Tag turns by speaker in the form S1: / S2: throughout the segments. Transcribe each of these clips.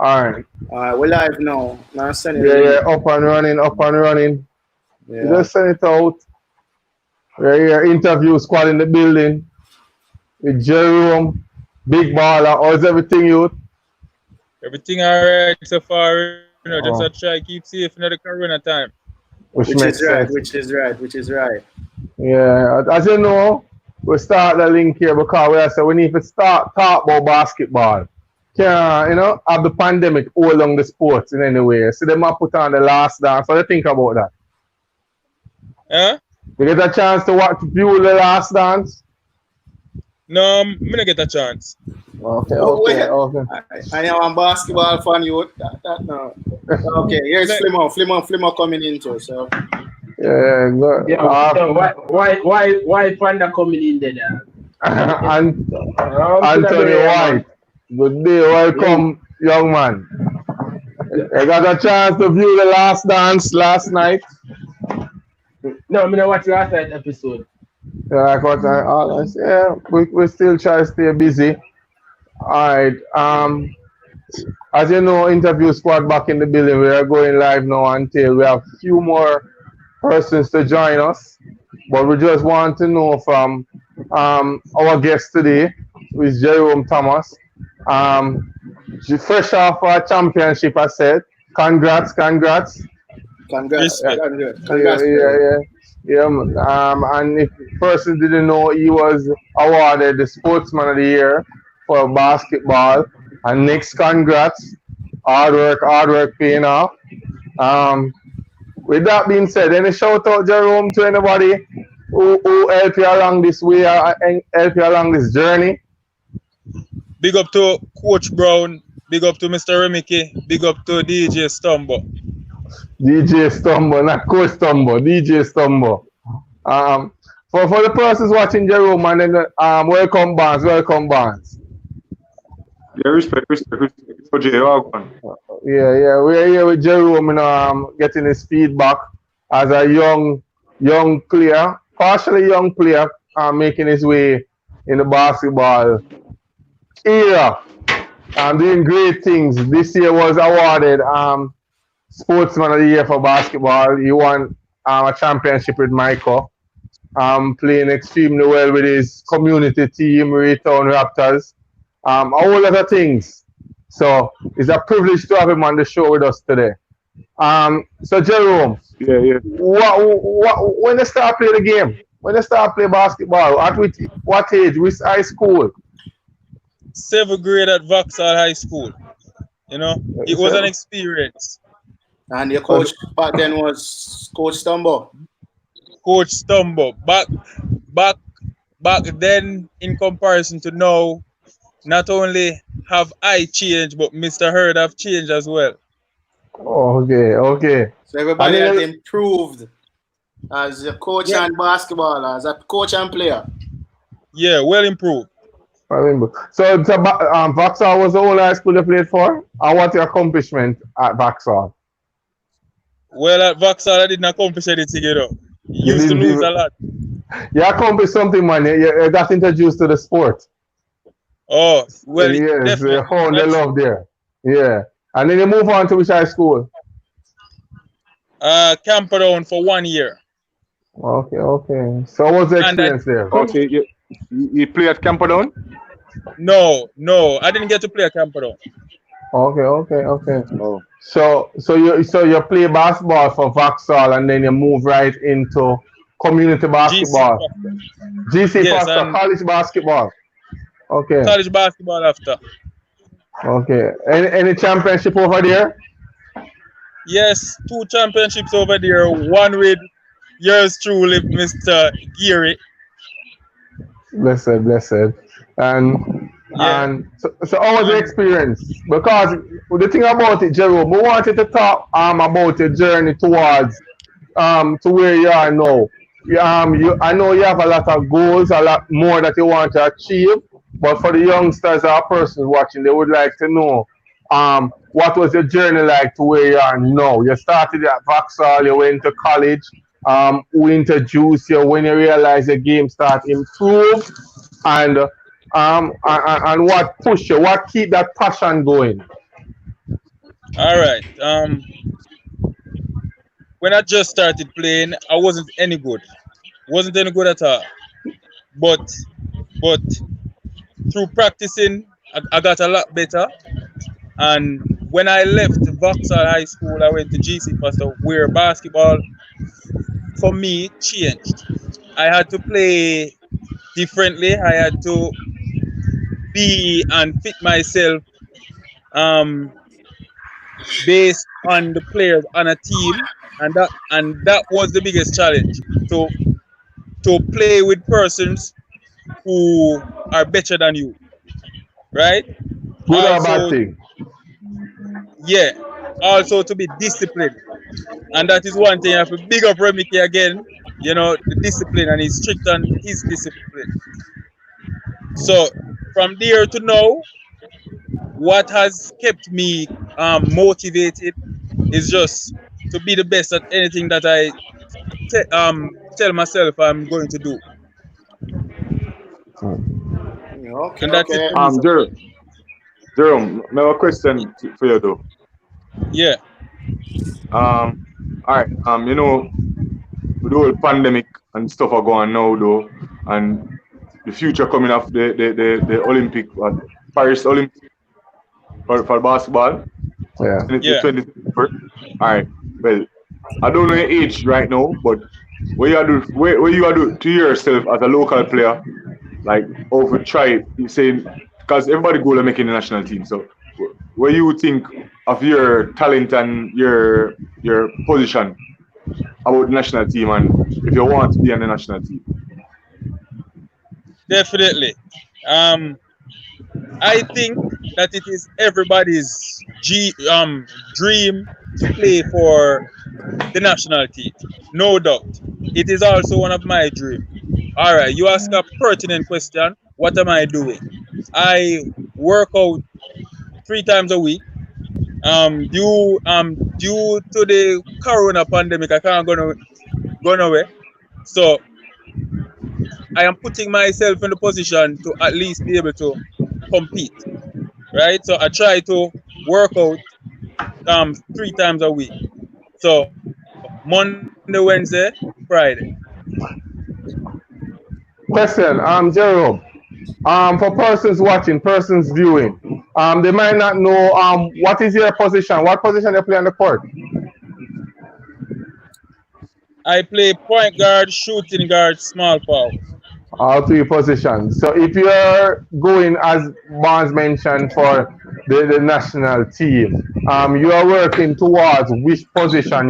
S1: Alright.
S2: We're live now. Now send it
S1: Yeah,
S2: in.
S1: up and running, up and running.
S2: Yeah.
S1: Just send it out. We're here, interview squad in the building. With Jerome, Big Baller. How's everything, youth?
S3: Everything alright so far, just I
S1: Oh.
S3: try keep safe in the corona time.
S1: Which
S2: Which
S1: makes
S2: is right,
S1: sense.
S2: which is right.
S1: Yeah, as you know, we start the link here because we need to start talk about basketball. Can't, have the pandemic all along the sports in any way. So they might put on the last dance. What do you think about that?
S3: Huh?
S1: You get a chance to view the last dance?
S3: No, me not get a chance.
S1: Okay.
S2: I am a basketball fan, you. That no. Okay, here's Flimmer coming into. So
S1: Yeah, good.
S4: Yeah, so why Panda coming in there?
S1: Anthony White. Good day, welcome, young man. I got a chance to view the last dance last night.
S4: No, I mean, I watched last night's episode.
S1: Yeah, we still try to stay busy. Alright. As you know, interview squad back in the building. We are going live now until we have a few more persons to join us. But we just want to know from our guest today, who is Jerome Thomas. Fresh off our championship, I said. Congrats.
S2: congrats.
S1: Yeah. And if person didn't know, he was awarded the Sportsman of the Year for basketball. And next, congrats. Hard work paying off. With that being said, any shout out, Jerome, to anybody who helped you along this way, help you along this journey?
S3: Big up to Coach Brown, big up to Mr. Remike, big up to DJ Stumbo.
S1: DJ Stumbo, not Coach Stumbo, DJ Stumbo. For the persons watching Jerome, and then welcome Barnes.
S5: Yeah, respect for J.O.
S1: Yeah, we're here with Jerome, getting his feedback as a young player, partially young player, making his way in the basketball era. Doing great things. This year was awarded Sportsman of the Year for basketball. He won a championship with Michael. Playing extremely well with his community team, Reid Raptors. A whole lot of things. So it's a privilege to have him on the show with us today. So Jerome,
S5: Yeah.
S1: when they start playing the game, when they start playing basketball, at what age, which high school?
S3: 7th grade at Vauxhall High School. It was an experience.
S2: And your coach back then was Coach Stumbo.
S3: Coach Stumbo. Back then, in comparison to now, not only have I changed, but Mr. Heard have changed as well.
S1: Okay.
S2: So everybody has improved as a coach and basketball, as a coach and player.
S3: Yeah, well improved.
S1: I remember. So Vauxhall was the only high school you played for? And what's your accomplishment at Vauxhall?
S3: Well, at Vauxhall, I didn't accomplish anything, You used to lose a lot.
S1: You accomplished something, man. You got introduced to the sport.
S3: Oh, well,
S1: yes, you found the love there. Yeah. And then you move on to which high school?
S3: Camperdown for 1 year.
S1: Okay. So what was the experience there?
S5: Okay, you play at Camperdown?
S3: No, I didn't get to play at Camperdown.
S1: Okay.
S5: Oh.
S1: So you play basketball for Vauxhall and then you move right into community basketball. GC
S3: Yes,
S1: Foster, college basketball. Okay.
S3: College basketball after.
S1: Okay. Any championship over there?
S3: Yes, 2 championships over there. One with yours truly, Mr. Geary.
S1: Blessed. And so how was the experience? Because the thing about it, Jerome, we wanted to talk about your journey towards to where you are now. I know you have a lot of goals, a lot more that you want to achieve. But for the youngsters or persons watching, they would like to know what was your journey like to where you are now. You started at Vauxhall, you went to college, who introduced you when you realized the game start improve, and what push you, what keep that passion going?
S3: All right. When I just started playing, I wasn't any good. Wasn't any good at all. But through practicing, I got a lot better. And when I left Vauxhall High School, I went to GC Pastor, where basketball for me changed. I had to play differently. I had to be and fit myself um, based on the players on a team, and that was the biggest challenge. To play with persons who are better than you, right?
S1: Good or bad
S3: Also,
S1: thing?
S3: yeah, also to be disciplined, and that is one thing I have to big up Remike again. You know, the discipline, and he's strict on his discipline. So from there to now, what has kept me motivated is just to be the best at anything that I tell myself I'm going to do,
S2: Okay,
S3: and that's it
S2: okay.
S3: for me. So,
S5: Jerome, I have a question for you though.
S3: yeah,
S5: All right. You know, with the whole pandemic and stuff are going now though, and the future coming up, the Olympic, Paris Olympic for basketball,
S1: Yeah.
S3: Yeah.
S5: 2024. All right. Well, I don't know your age right now, but what you are do to yourself as a local player, like over try saying, because everybody go to making the national team. So, what you think of your talent and your position about the national team, and if you want to be on the national team?
S3: Definitely. I think that it is everybody's dream to play for the national team. No doubt. It is also one of my dreams. All right, you ask a pertinent question. What am I doing? I work out 3 times a week. Due to the corona pandemic, I can't go nowhere. So I am putting myself in the position to at least be able to compete, right? So I try to work out 3 times a week. So Monday, Wednesday, Friday.
S1: Question, Jerome. For persons watching, persons viewing, they might not know what is your position. What position you play on the court?
S3: I play point guard, shooting guard, small forward.
S1: All three positions. So if you're going, as Barnes mentioned, for the national team, you are working towards which position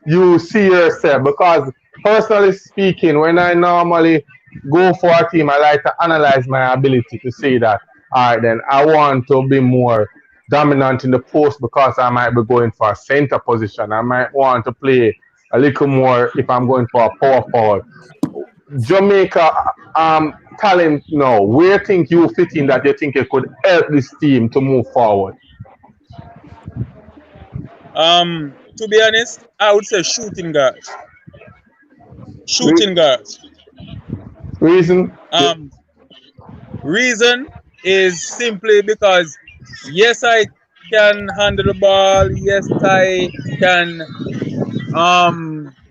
S1: you see yourself. Because personally speaking, when I normally go for a team, I like to analyze my ability to say that, all right, then I want to be more dominant in the post because I might be going for a center position. I might want to play a little more if I'm going for a power forward. Jamaica talent now, where think you fit in that you think you could help this team to move forward?
S3: To be honest, I would say shooting guards. Shooting guards.
S1: Reason?
S3: Reason is simply because yes, I can handle the ball. Yes, I can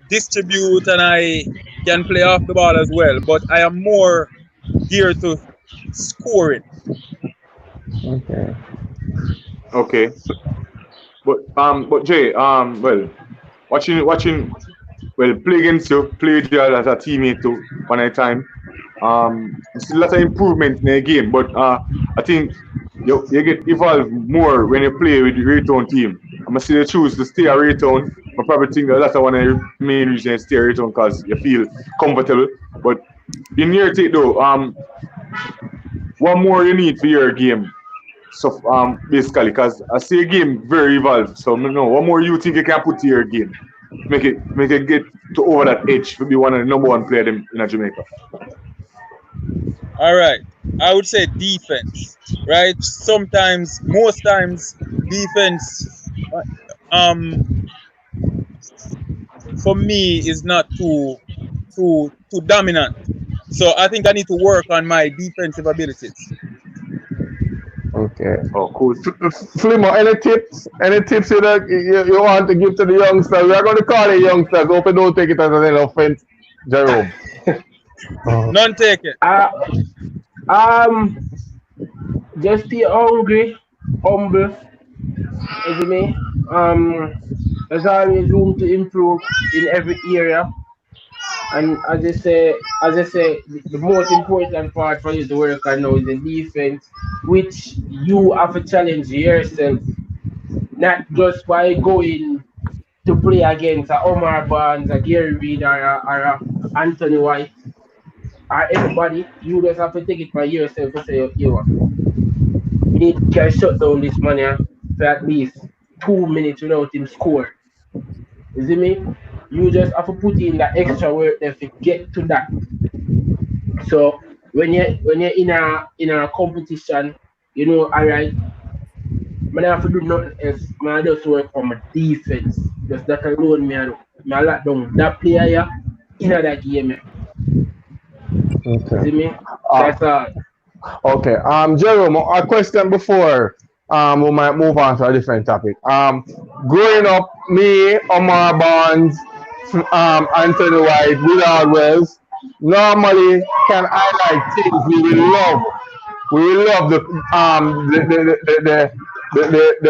S3: distribute, and I can play off the ball as well. But I am more geared to scoring.
S1: Okay.
S5: Okay. But Jay, well, watching, well, play against you, play with you as a teammate too, one at a time. It's a lot of improvement in the game, but I think you get evolved more when you play with the Raytown team. I'm gonna say you choose to stay at Raytown. I probably think that's one of the main reasons you stay at Raytown because you feel comfortable. But in your take though, what more you need for your game? So basically, because I see a game very evolved. So no, what more you think you can put to your game? Make it get to over that edge to be one of the number one player in Jamaica.
S3: All right, I would say defense. Right, sometimes, most times, defense. For me is not too dominant. So I think I need to work on my defensive abilities.
S1: Okay.
S5: Oh, cool.
S1: Flimo, any tips? Any tips you want to give to the youngsters? We are going to call it youngsters. Hope you don't take it as an offense, Jerome.
S3: None take it.
S4: Just stay hungry, humble. You see me? There's always room to improve in every area. And as I say, the most important part for you to work on now is the defense, which you have to challenge yourself, not just by going to play against a Omar Barnes, a Gary Reid, or a Anthony White, or anybody. You just have to take it by yourself to say, you need to shut down this man here for at least 2 minutes without him score. You see me? You just have to put in that extra work there to get to that. So when you're in a competition, you know, alright, I don't have to do nothing else. I just work on my defense. Just that alone, I lock down that player here in that game.
S1: Okay.
S4: You see me? That's all.
S1: Okay. Jerome, a question before we might move on to a different topic. Growing up, me, Omar Barnes, Anthony White, Willard Wells, normally can highlight things we will love. We will love the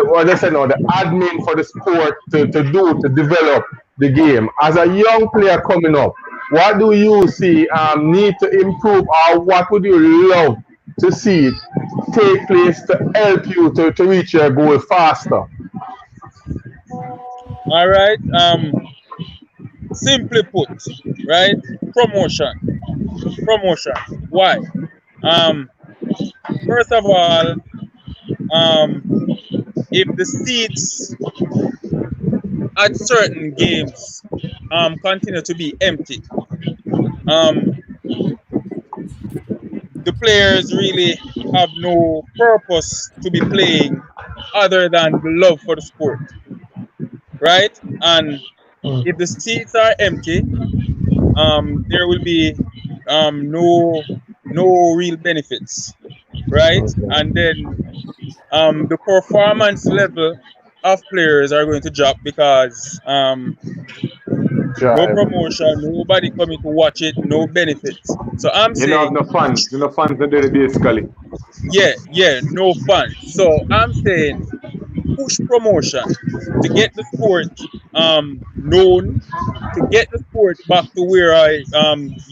S1: what they say now, the admin for the sport to develop the game. As a young player coming up, what do you see need to improve, or what would you love to see take place to help you to reach your goal faster?
S3: All right. Simply put, right? Promotion. Why? First of all, if the seats at certain games continue to be empty, the players really have no purpose to be playing other than the love for the sport, right? And if the seats are empty, there will be no real benefits, right? And then the performance level of players are going to drop because no promotion, nobody coming to watch it, no benefits. So I'm saying,
S5: have no fans. You know fans that they basically.
S3: Yeah, no fun. So I'm saying push promotion to get the sport known, to get the sport back to where I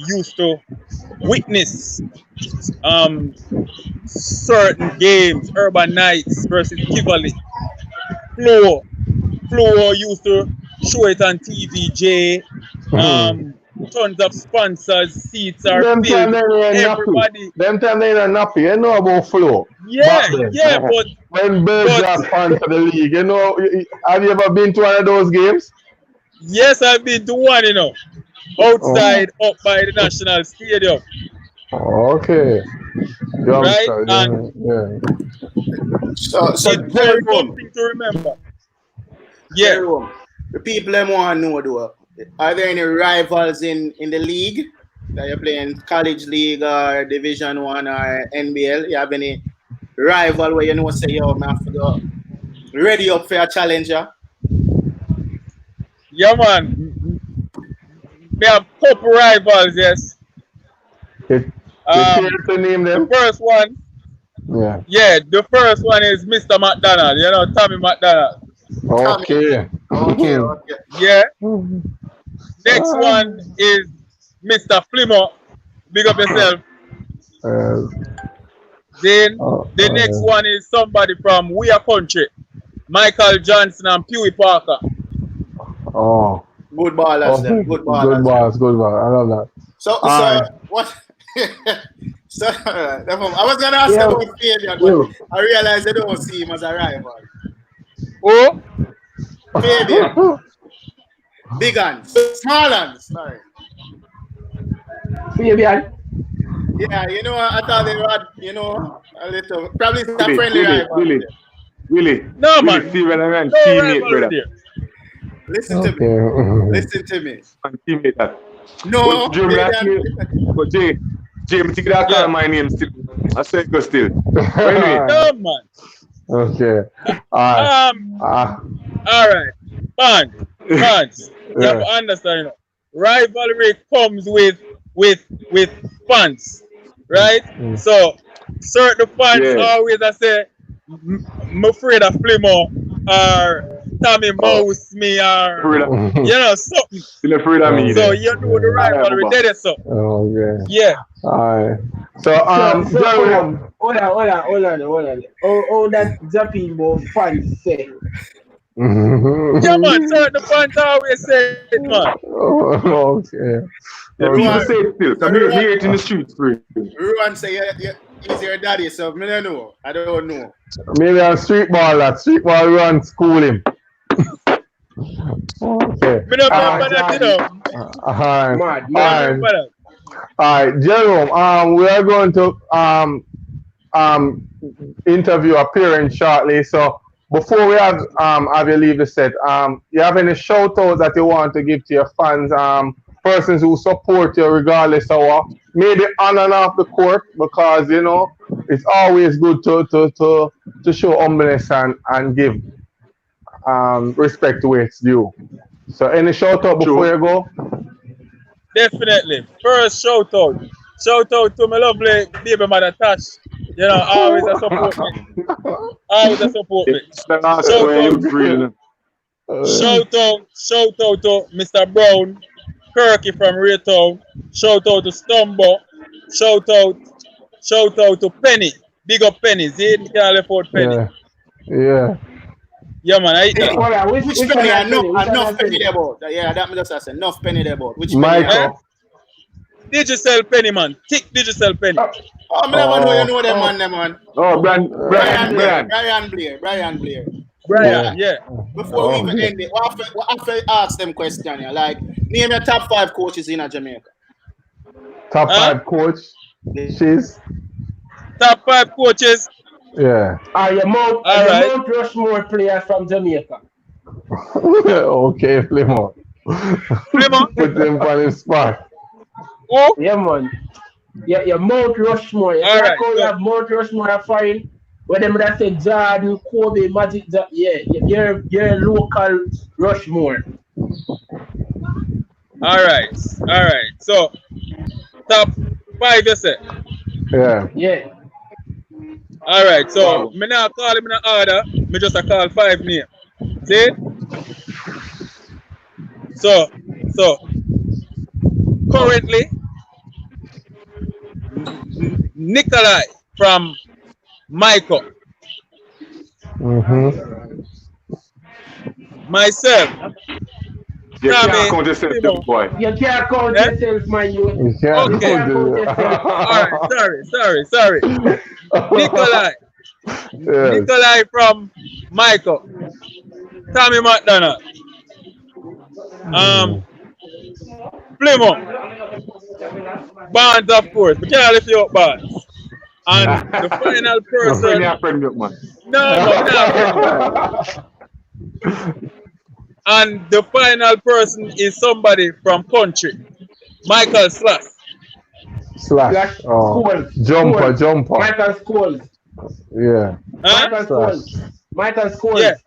S3: used to witness certain games, Urban Knights versus Tivoli. Flo used to show it on TVJ. Tons of sponsors, seats are filled. Everybody.
S1: Them time they ain't nappy. You know about Flo.
S3: Yeah, but
S1: when Berger sponsor the league, you know, have you ever been to one of those games?
S3: Yes, I've been to one, you know, outside up by the National Stadium.
S1: Okay.
S3: Right?
S1: And
S2: So
S3: it's very something to remember. Yeah.
S2: Jerome, the people them want to know though. Are there any rivals in the league that you're playing, college league or Division 1 or NBL? You have any rival where you know say yo, man, have to go ready up for a challenger?
S3: Yeah, man. We have couple rivals, yes.
S1: You care to name them?
S3: The first one. Yeah, the first one is Mr. McDonald. You know, Tommy McDonald.
S1: Okay.
S3: Yeah. Next one is Mr. Flimo. Big up yourself. Then the next one is somebody from We Are Country. Michael Johnson and Pewee Parker.
S1: Oh.
S2: Good ballers, then. Good ballers.
S1: Good ball. I love that.
S2: So what? So I was gonna ask about Fabian, but I realized I don't see him as a rival.
S3: Oh,
S2: Fabian. Big hands, small hands. Sorry.
S4: Fabian.
S2: Yeah, you know, I thought they had, you know, a little, probably a friendly rival.
S5: Willy.
S3: No, man.
S5: See when I teammate, brother.
S2: Listen to me. Listen to me.
S5: Teammate that.
S2: No.
S5: But Jay, James, you gotta call my name still. I say go still. But anyway.
S3: No, man.
S1: Okay.
S3: All right. Fans. You have to understand, you know, rivalry comes with fans, right? So certain fans always I say, I'm afraid of Plymouth or Tommy Mouse me or you know something.
S5: You're afraid of me.
S3: So you know the rivalry did it so.
S1: Okay.
S3: Yeah.
S1: Alright. So Jerome.
S4: Hold on. Oh, that Jappy about fans say.
S3: Yeah, man, certain fans always say it, man.
S1: Okay.
S5: People say it still. Come here it in the streets, bro.
S2: Ruan say he's your daddy, so I don't know. I don't know.
S1: Maybe a street ball run school him. Okay.
S3: Me not remember that, you know.
S1: Alright, Jerome, we are going to interview a parent shortly. So before we have you leave the set, you have any shout out that you want to give to your fans, persons who support you regardless of maybe on and off the court, because you know it's always good to show humbleness and give respect to where it's due. So any shout out before you go?
S3: Definitely. First shout out to my lovely baby mother Tash. You know, always a support me. Shout out to Mr. Brown, Kirky from Raytown. Shout out to Stumbo. Shout out to Penny. Big up Penny. Zayn can't afford Penny. Yeah, man.
S2: Which penny? Enough penny there about. Yeah, that means that's enough penny there about. Which penny?
S3: Digital penny, man. Thick digital penny.
S2: Oh, I never know you know them man.
S5: Oh, Brian
S2: Blair.
S3: Brian, yeah.
S2: Before we even end it, what after ask them question, yeah, like name your top 5 coaches in Jamaica.
S1: Top 5 coaches.
S3: Top 5 coaches.
S1: Yeah.
S4: Your Mount Rushmore players from Jamaica.
S1: Okay, Plymouth. Put them on the spot.
S3: Oh?
S4: Yeah, man. Yeah, your Mount Rushmore. You have Mount Rushmore are fine. When them that say Jordan, Kobe, Magic, you're local Rushmore.
S3: All right. So, top 5, you say?
S4: Yeah.
S3: All right. So, me not call him in order. Me just call 5 names. See? So currently, Nikolai from Michael. Myself.
S5: You can't count yourself, boy.
S4: You can't count yourself, my youth.
S3: Okay. Alright, sorry. Nikolai from Michael. Tommy McDonald. Plymouth. Barnes, of course. We can't lift you up, Barnes. And the final person. And the final person is somebody from country. Michael Slash.
S1: Jumper.
S4: Michael Scholes.
S1: Yeah. Michael Scholes.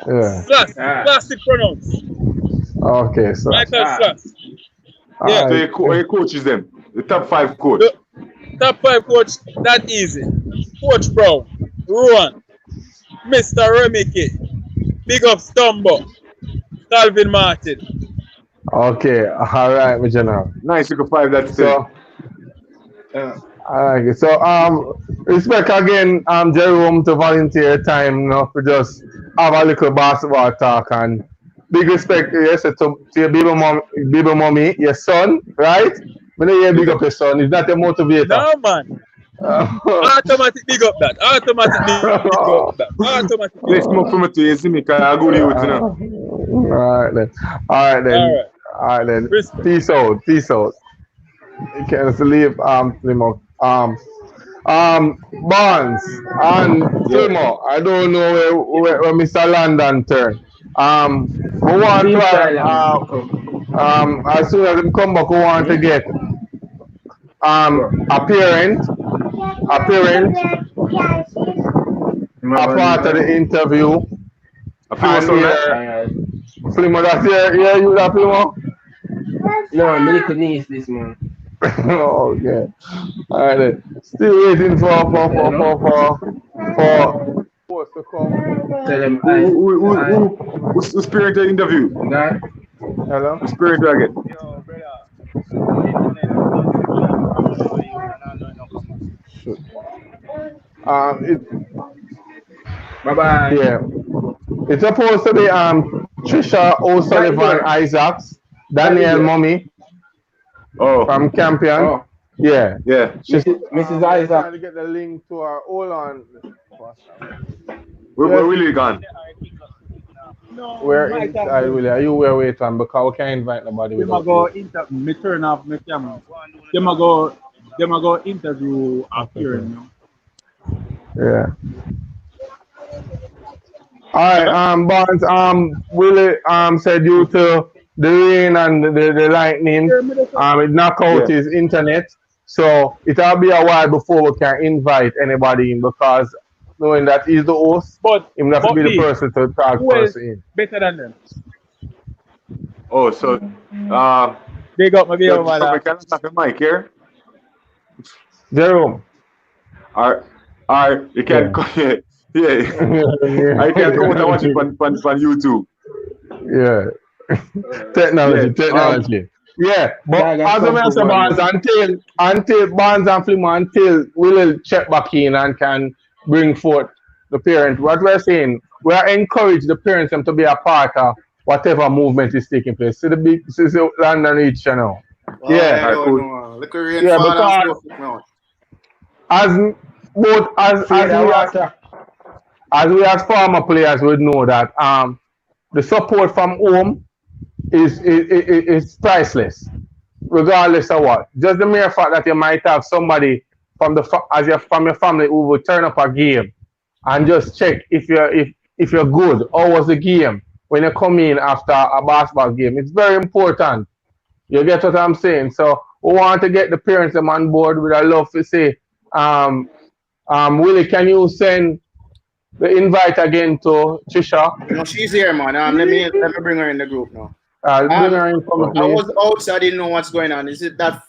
S3: Yeah. Slash. Classic pronounce.
S1: Okay, so
S3: Michael Slash.
S5: Yeah. So your coaches them. The top 5 coach.
S3: The top 5 coach, that easy. Coach Brown, Rowan, Mr. Remike, Big Up Stumbo, Calvin Martin.
S1: Okay, all right, my general.
S5: Nice, you can 5 that still.
S1: I like it. So respect again, Jerome, to volunteer time, you know, to just have a little basketball talk, and big respect, yes, to your baby mommy, your son, right? When you big up your son, is that your motivator?
S3: No, man. Automatic big up that.
S5: Let's move from it to you, see me, because I go to you, you know.
S1: All right then. Peace out. You can't leave Plymouth. Barnes and Plymouth. I don't know where Mr. London turned. We want to as soon as him come back, we want to get a parent, a part of the interview.
S5: A Plymouth son,
S1: And Flimo, that's here you that Flimo?
S4: No, me little niece this man.
S1: Oh, okay. All right. Then. Still waiting for post to come.
S4: Tell him
S5: Who's spirit the interview?
S4: God.
S1: Hello.
S5: Who's spirit again?
S3: Yo, brother.
S1: It
S4: Bye bye.
S1: yeah. It's supposed to be Tricia O'Sullivan Isaacs, Daniel Mummy
S5: Oh,
S1: from Campion.
S4: Oh,
S1: Yeah.
S5: yeah.
S4: Mrs. Isaac.
S1: Trying to get the link to her. Hold on.
S5: Where Willy gone?
S1: Where is I Willie? Are you where waiting? Because we can't invite nobody
S6: Them a
S1: without
S6: go
S1: you.
S6: me turn off my camera. Them a go interview after, you know.
S1: Yeah. All right, Barnes, Willie, said due to the rain and the lightning, it knock out his internet. So it'll be a while before we can invite anybody in because knowing that he's the host,
S3: But
S1: he have to be the person to talk
S3: who is
S1: first in.
S3: better than them?
S5: Oh, so
S3: They got my baby
S5: we
S3: mother.
S5: can have the mic here.
S1: Jerome.
S5: Or you can yeah.
S1: Yeah.
S5: I can come and watch it on YouTube.
S1: Yeah. Technology. Yeah, but as I mentioned, Barnes, until Barnes and Flimo, until we will check back in and can bring forth the parent, what we're saying, we are encourage the parents them to be a part of whatever movement is taking place. See the London Reid channel. Yeah,
S2: I don't know. Look at rain
S1: Yeah,
S2: fall and
S1: because-
S2: stuff now.
S1: as we as former players would know that the support from home is priceless, regardless of what. Just the mere fact that you might have somebody from from your family who will turn up a game and just check if you're good. How was the game when you come in after a basketball game? It's very important. You get what I'm saying? So we want to get the parents them on board. We'd love to say, Willie, can you send the invite again to Tricia?
S2: No, she's here, man. Let me bring her in the group now.
S1: Bring her in from the
S2: I
S1: place.
S2: was outside, I didn't know what's going on. Is it that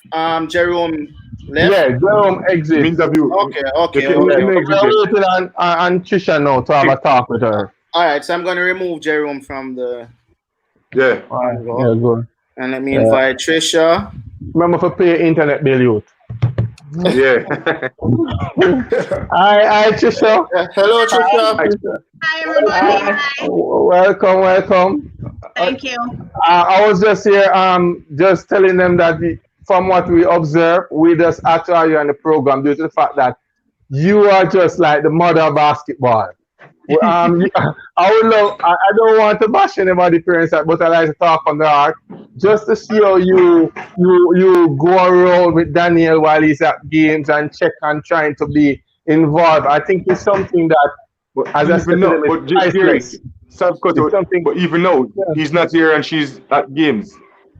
S2: Jerome left?
S1: Yeah, Jerome exit.
S5: Interview.
S2: Okay.
S1: We're waiting on Tricia now to have a talk with her.
S2: All right, so I'm going to remove Jerome from the.
S5: Yeah.
S1: Yeah, good.
S2: And let me invite Tricia.
S1: Remember to pay your internet bill, youth.
S5: Yeah.
S1: Hi, Tricia.
S2: Hello, Tricia.
S7: Hi, everybody. Hi.
S1: Welcome.
S7: Thank you.
S1: I was just here, just telling them that from what we observe, we just actually you on the program due to the fact that you are just like the mother of basketball. I would love. I don't want to bash anybody, parents, but I like to talk from the heart, just to see how you go around with Daniel while he's at games and check and trying to be involved. I think it's something that, as I said,
S5: but even though he's not here and she's at games.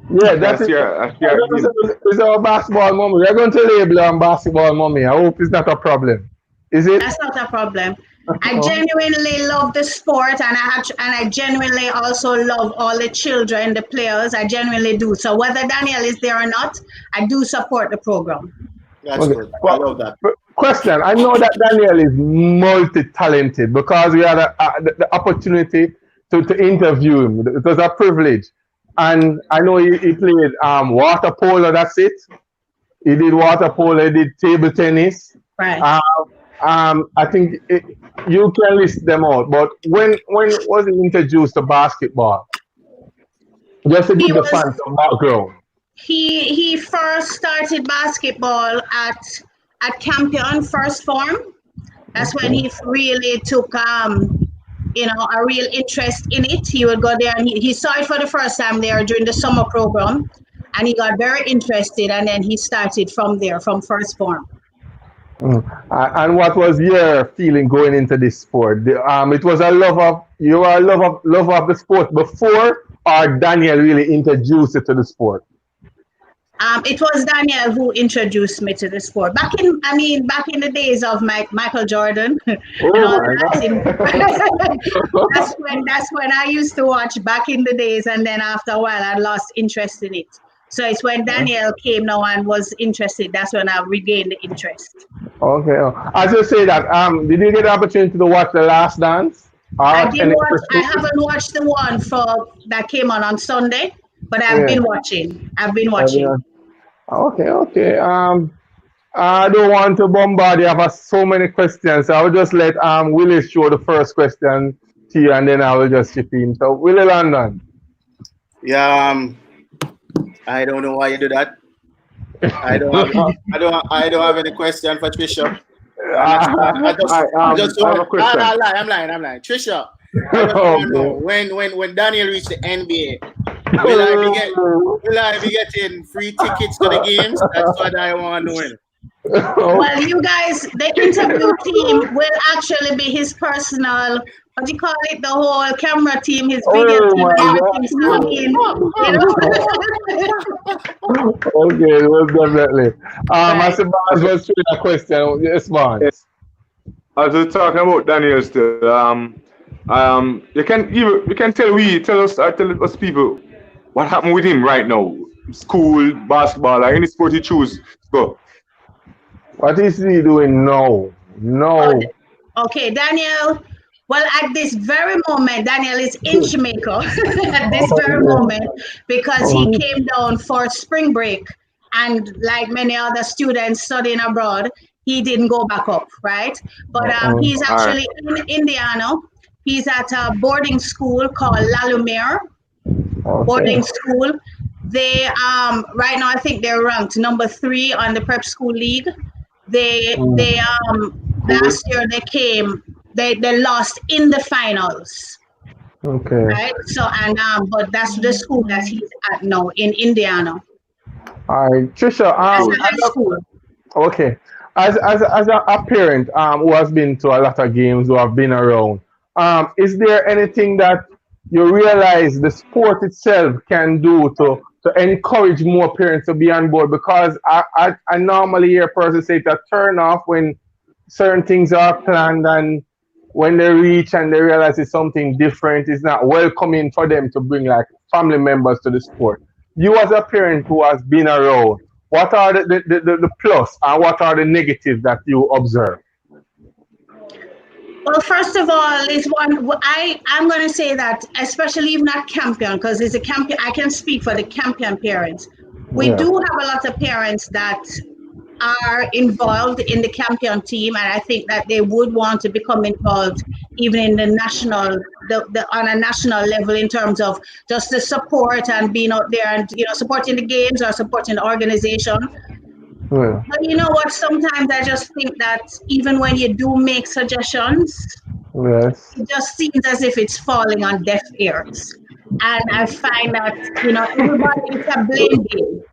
S1: Yeah, that's it. It's our basketball mommy. We're going to label her on basketball mommy. I hope it's not a problem. Is it?
S7: That's not a problem. I genuinely love the sport, and I genuinely also love all the children, the players. I genuinely do. So whether Daniel is there or not, I do support the program.
S2: That's good. I love that.
S1: Question. I know that Daniel is multi-talented because we had the opportunity to interview him. It was a privilege. And I know he played water polo, that's it. He did water polo, he did table tennis.
S7: Right.
S1: I think you can list them out, but when was he introduced to basketball? Just to give the fans some background.
S7: He first started basketball at Campion first form. That's when he really took a real interest in it. He would go there and he saw it for the first time there during the summer program, and he got very interested, and then he started from there, from first form.
S1: And what was your feeling going into this sport? It was a love of the sport before, or Daniel really introduced you to the sport?
S7: It was Daniel who introduced me to the sport. Back in the days of Michael Jordan and all that. That's when I used to watch back in the days, and then after a while I lost interest in it. So it's when Daniel came now and was interested. That's when I regained the interest.
S1: Okay. As you say that, did you get the opportunity to watch The Last Dance?
S7: I haven't watched the one that came on Sunday, but I've been watching.
S1: Okay. I don't want to bombard you with so many questions. So I will just let Willy show the first question to you, and then I will just chip in. So Willy London.
S2: Yeah. I don't know why you do that. I don't have any question for Tricia. I just have a question. I'm lying. Tricia, when Daniel reached the NBA, will I be getting free tickets to the games? That's what I want to know.
S7: Well, you guys, the interview team will actually be his personal, what do you call it, the whole camera team, his video team, everything's coming in.
S1: Okay, well, definitely. I suppose was a question. Yes, man.
S5: Yes. I was talking about Daniel still. You can tell us people what happened with him right now. School, basketball, like any sport he choose. Go.
S1: What is he doing now? No.
S7: Okay, Daniel. Well, at this very moment, Daniel is in Jamaica at this very moment because he came down for spring break, and like many other students studying abroad, he didn't go back up, right? But he's actually in Indiana. He's at a boarding school called La Lumiere boarding school. They right now I think they're ranked number 3 on the prep school league. They last year they lost in the finals.
S1: Okay.
S7: Right. So but that's the school that he's at now in Indiana.
S1: All right, Tricia. Okay. As a parent who has been to a lot of games, who have been around, is there anything that you realize the sport itself can do to encourage more parents to be on board? Because I normally hear a person say to turn off when certain things are planned, and when they reach and they realize it's something different, it's not welcoming for them to bring like family members to the sport. You as a parent who has been around, what are the plus and what are the negatives that you observe?
S7: Well, first of all, I'm going to say that, especially even at Campion, because it's a Campion, I can speak for the Campion parents. We do have a lot of parents that are involved in the Campion team, and I think that they would want to become involved even in the national, on a national level, in terms of just the support and being out there and supporting the games or supporting the organization. But you know what? Sometimes I just think that even when you do make suggestions, it just seems as if it's falling on deaf ears. And I find that everybody is a blame game.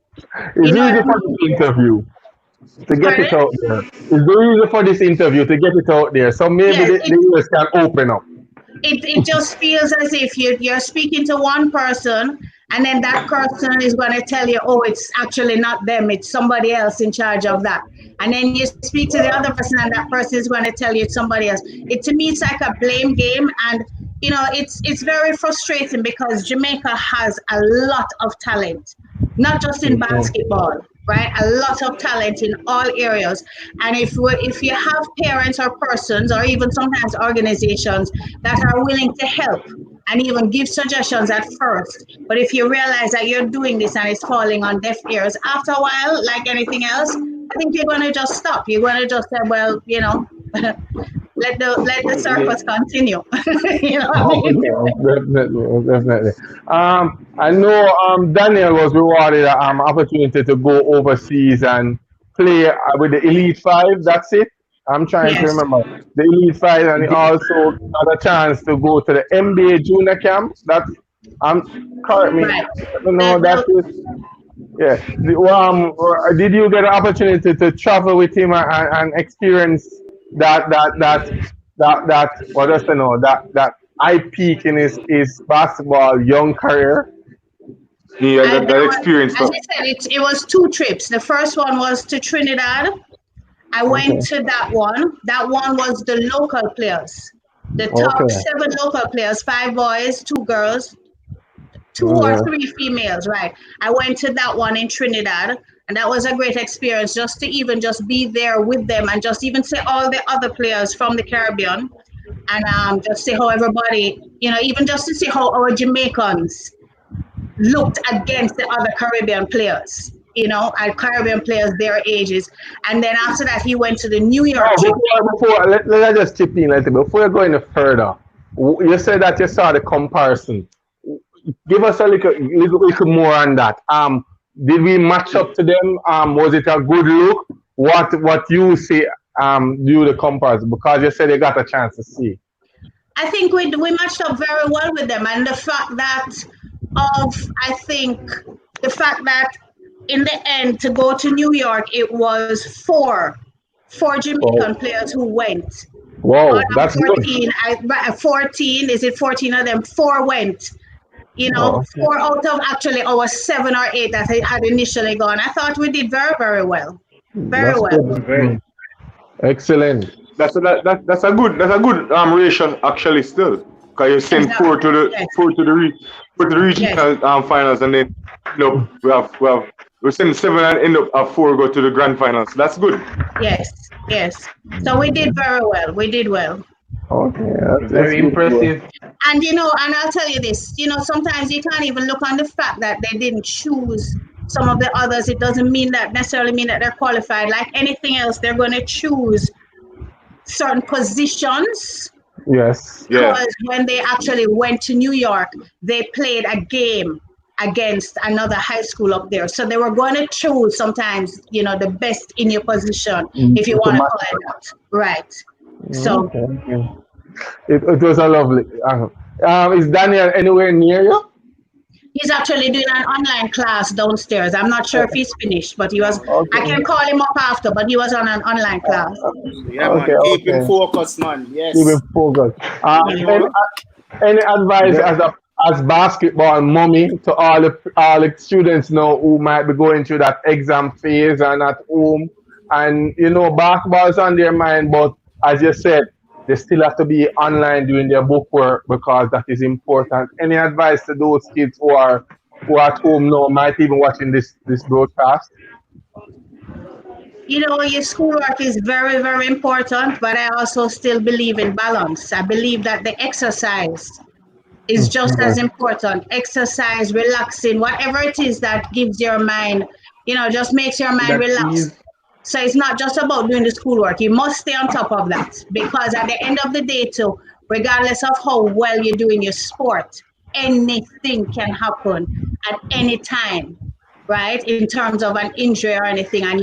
S1: It's easy for this interview to get it out there. It's the reason for this interview to get it out there, so maybe the ears can open up.
S7: It just feels as if you're speaking to one person, and then that person is going to tell you, oh, it's actually not them, it's somebody else in charge of that. And then you speak to the other person, and that person is going to tell you it's somebody else. To me, it's like a blame game, and it's very frustrating because Jamaica has a lot of talent, not just in basketball, right? A lot of talent in all areas. And if you have parents or persons or even sometimes organizations that are willing to help and even give suggestions at first, but if you realize that you're doing this and it's falling on deaf ears, after a while, like anything else, I think you're going to just stop. You're going to just say, well, let the circus continue.
S1: Definitely. I know Daniel was rewarded an opportunity to go overseas and play with the Elite 5. That's it. I'm trying to remember the Elite 5, and he also got a chance to go to the NBA Junior Camp. That's correct me.
S7: Right.
S1: That is. Yeah. Did you get an opportunity to travel with him and experience that what else to know that high peak in his basketball young career?
S5: Yeah,
S7: And
S5: that experience.
S7: as I said, it was 2 trips. The first one was to Trinidad. I went to that one. That one was the local players, the top
S1: Okay.
S7: 7 local players, 5 boys, 2 girls, 2 or
S1: Yeah.
S7: 3 females, right? I went to that one in Trinidad, and that was a great experience just to even just be there with them and just even see all the other players from the Caribbean and just see how everybody, even just to see how our Jamaicans looked against the other Caribbean players, and Caribbean players their ages. And then after that, he went to the New York trip.
S1: Let us just chip in a little bit. Before you go any further, you said that you saw the comparison. Give us a little more on that. Did we match up to them? Was it a good look? What you say do the comparison? Because you said you got a chance to see.
S7: I think we matched up very well with them, and the fact that in the end to go to New York, it was four Jamaican players who went.
S1: Wow,
S7: Out of
S1: that's
S7: 14, 14, is it 14 of them? 4 went.
S1: good.
S7: 4 out of actually our 7 or 8 that had initially gone. I thought we did very, very well. Very
S1: That's
S7: well.
S1: good. Excellent.
S5: That's a good ration actually still, because you send
S7: Exactly.
S5: 4 to the
S7: Yes.
S5: 4 to the regional finals, and then we send 7 and end up at 4 go to the grand finals. That's good.
S7: Yes. So we did very well. We did well.
S1: Okay,
S4: Very impressive.
S7: And and I'll tell you this, sometimes you can't even look on the fact that they didn't choose some of the others. It doesn't necessarily mean that they're qualified. Like anything else, they're going to choose certain positions.
S1: Yes.
S5: Yeah.
S7: Because when they actually went to New York, they played a game against another high school up there. So they were going to choose sometimes, the best in your position, if you want to call it that. Right. So
S1: Okay. It was a lovely. Is Daniel anywhere near you?
S7: he's actually doing an online class downstairs. I'm not sure if he's finished, but he was. I can call him up after, but he was on an online class.
S2: Yeah,
S1: Okay,
S2: man. Keep him
S1: okay.
S2: focused, man. Yes.
S1: Keep it focused. Any advice as basketball mommy to all the students now who might be going through that exam phase and at home, and basketball is on their mind, but as you said, they still have to be online doing their book work because that is important. Any advice to those kids who are at home now, might even watching this broadcast?
S7: Your schoolwork is very, very important, but I also still believe in balance. I believe that the exercise is just as important. Exercise, relaxing, whatever it is that gives your mind, just makes your mind relax. So it's not just about doing the schoolwork. You must stay on top of that, because at the end of the day too, regardless of how well you do in your sport, anything can happen at any time, right? In terms of an injury or anything, and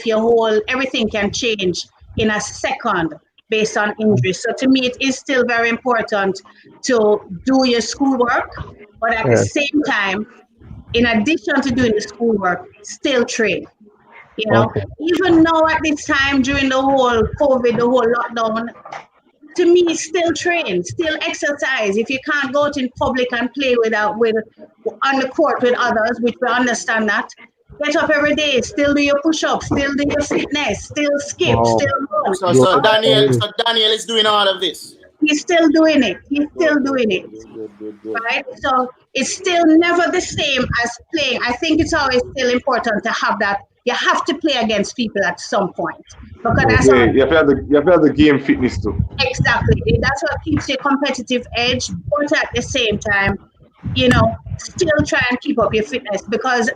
S7: your whole, everything can change in a second based on injury. So to me, it is still very important to do your schoolwork, but at the same time, in addition to doing the schoolwork, still train. Even now at this time during the whole COVID, the whole lockdown, to me, still train, still exercise. If you can't go out in public and play with on the court with others, which we understand that, get up every day, still do your push-ups, still do your fitness, still skip, still run.
S2: So Daniel is doing all of this.
S7: He's still doing it.
S2: Good.
S7: Right? So it's still never the same as playing. I think it's always still important to have that. You have to play against people at some point, because that's
S5: you have to have the game fitness too.
S7: Exactly. That's what keeps your competitive edge, but at the same time, still try and keep up your fitness, because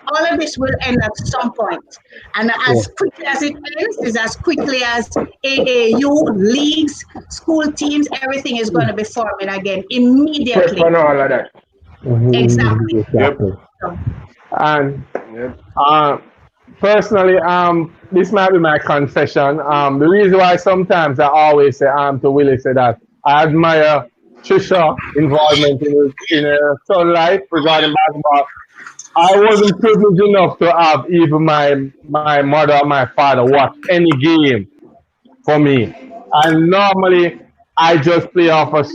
S7: all of this will end at some point. And as quickly as it ends is as quickly as AAU, leagues, school teams, everything is going to be forming again immediately.
S4: Prep and all of that.
S7: Exactly.
S5: Yep.
S7: So,
S1: And personally, this might be my confession. The reason why sometimes I always say to Willie say that I admire Tricia involvement in her son life regarding basketball. I wasn't privileged enough to have even my mother or my father watch any game for me. And normally I just play off of